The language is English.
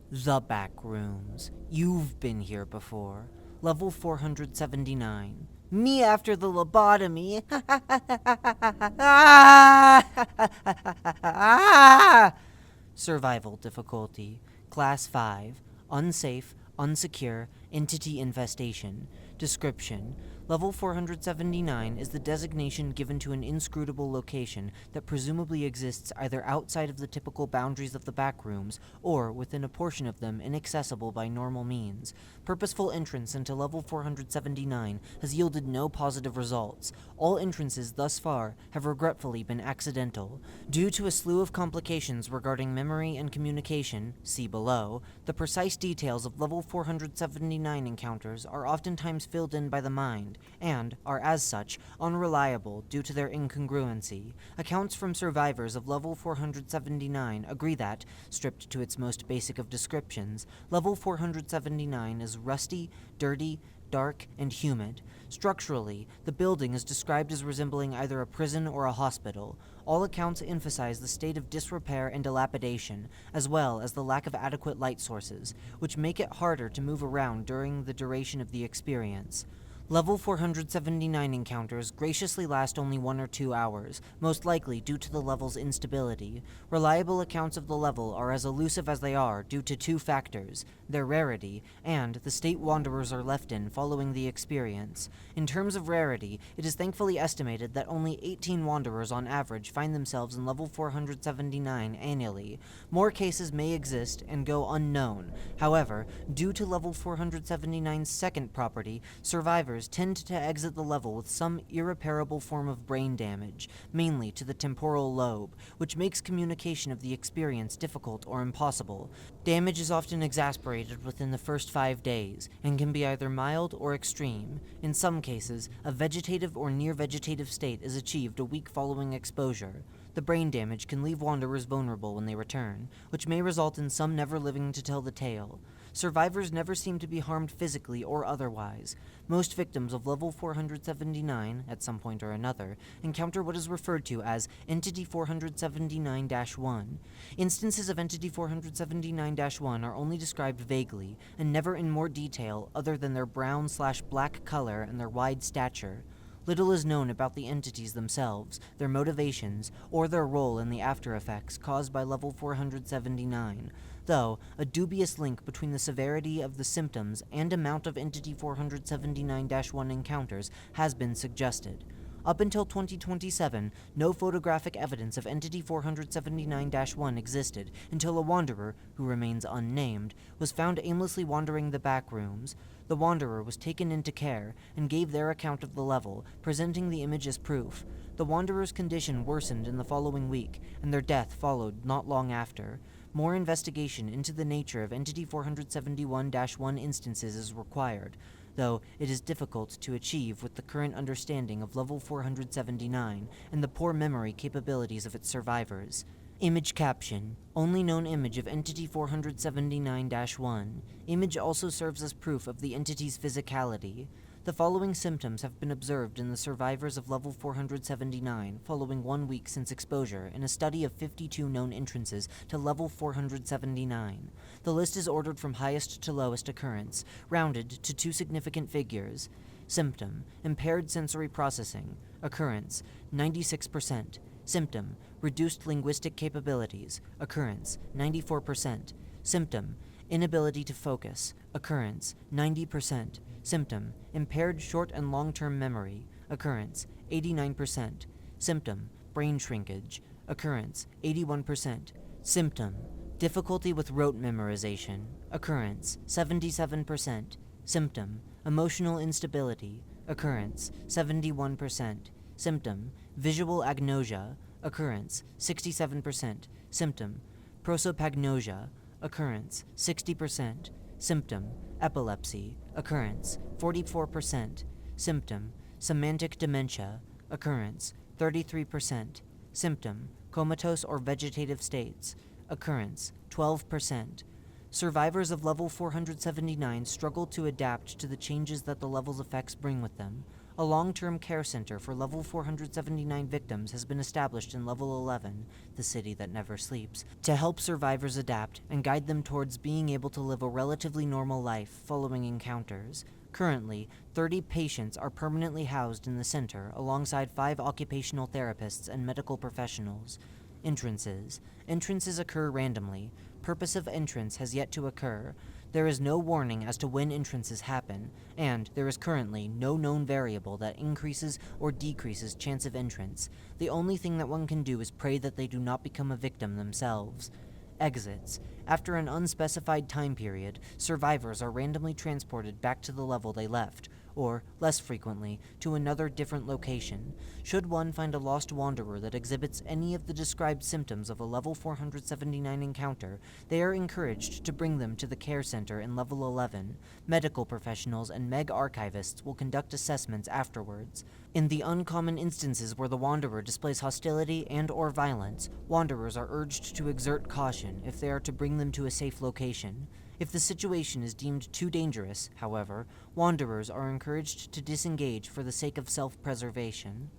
The Backrooms. You've been here before. Level 479. Me after the lobotomy. Survival difficulty. Class 5. Unsafe, unsecure, entity infestation. Description. Level 479 is the designation given to an inscrutable location that presumably exists either outside of the typical boundaries of the backrooms or within a portion of them inaccessible by normal means. Purposeful entrance into Level 479 has yielded no positive results. All entrances thus far have regretfully been accidental. Due to a slew of complications regarding memory and communication, see below, the precise details of Level 479 encounters are oftentimes filled in by the mind, and are as such unreliable due to their incongruency. Accounts from survivors of Level 479 agree that, stripped to its most basic of descriptions, Level 479 is rusty, dirty, dark, and humid. Structurally, the building is described as resembling either a prison or a hospital. All accounts emphasize the state of disrepair and dilapidation, as well as the lack of adequate light sources, which make it harder to move around during the duration of the experience. Level 479 encounters graciously last only 1 or 2 hours, most likely due to the level's instability. Reliable accounts of the level are as elusive as they are due to 2 factors: their rarity, and the state wanderers are left in following the experience. In terms of rarity, it is thankfully estimated that only 18 wanderers on average find themselves in Level 479 annually. More cases may exist and go unknown. However, due to Level 479's second property, survivors tend to exit the level with some irreparable form of brain damage, mainly to the temporal lobe, which makes communication of the experience difficult or impossible. Damage is often exasperated within the first 5 days, and can be either mild or extreme. In some cases, a vegetative or near-vegetative state is achieved a week following exposure. The brain damage can leave wanderers vulnerable when they return, which may result in some never living to tell the tale. Survivors never seem to be harmed physically or otherwise. Most victims of Level 479, at some point or another, encounter what is referred to as Entity 479-1. Instances of Entity 479-1 are only described vaguely, and never in more detail other than their brown/black color and their wide stature. Little is known about the entities themselves, their motivations, or their role in the after effects caused by Level 479, though a dubious link between the severity of the symptoms and amount of Entity 479-1 encounters has been suggested. Up until 2027, no photographic evidence of Entity 479-1 existed until a wanderer, who remains unnamed, was found aimlessly wandering the backrooms. The wanderer was taken into care and gave their account of the level, presenting the image as proof. The wanderer's condition worsened in the following week, and their death followed not long after. More investigation into the nature of Entity 471-1 instances is required, though it is difficult to achieve with the current understanding of Level 479 and the poor memory capabilities of its survivors. Image caption: only known image of Entity 479-1. Image also serves as proof of the entity's physicality. The following symptoms have been observed in the survivors of Level 479 following 1 week since exposure in a study of 52 known entrances to Level 479. The list is ordered from highest to lowest occurrence, rounded to 2 significant figures. Symptom: impaired sensory processing. Occurrence: 96%. Symptom: reduced linguistic capabilities. Occurrence: 94%. Symptom: inability to focus. Occurrence: 90%. Symptom: impaired short and long-term memory. Occurrence: 89%. Symptom: brain shrinkage. Occurrence: 81%. Symptom: difficulty with rote memorization. Occurrence: 77%. Symptom: emotional instability. Occurrence: 71%. Symptom: visual agnosia. Occurrence: 67%. Symptom: prosopagnosia. Occurrence: 60%. Symptom: epilepsy. Occurrence: 44%. Symptom: semantic dementia. Occurrence: 33%. Symptom: comatose or vegetative states. Occurrence: 12%. Survivors of Level 479 struggle to adapt to the changes that the level's effects bring with them. A long-term care center for level 479 victims has been established in level 11, the city that never sleeps, to help survivors adapt and guide them towards being able to live a relatively normal life following encounters. Currently, 30 patients are permanently housed in the center alongside 5 occupational therapists and medical professionals. Entrances. Entrances occur randomly. Purpose of entrance has yet to occur. There is no warning as to when entrances happen, and there is currently no known variable that increases or decreases chance of entrance. The only thing that one can do is pray that they do not become a victim themselves. Exits. After an unspecified time period, survivors are randomly transported back to the level they left, or, less frequently, to another different location. Should one find a lost wanderer that exhibits any of the described symptoms of a level 479 encounter, they are encouraged to bring them to the care center in level 11. Medical professionals and Meg archivists will conduct assessments afterwards. In the uncommon instances where the wanderer displays hostility and/or violence, wanderers are urged to exert caution if they are to bring them to a safe location. If the situation is deemed too dangerous, however, wanderers are encouraged to disengage for the sake of self-preservation.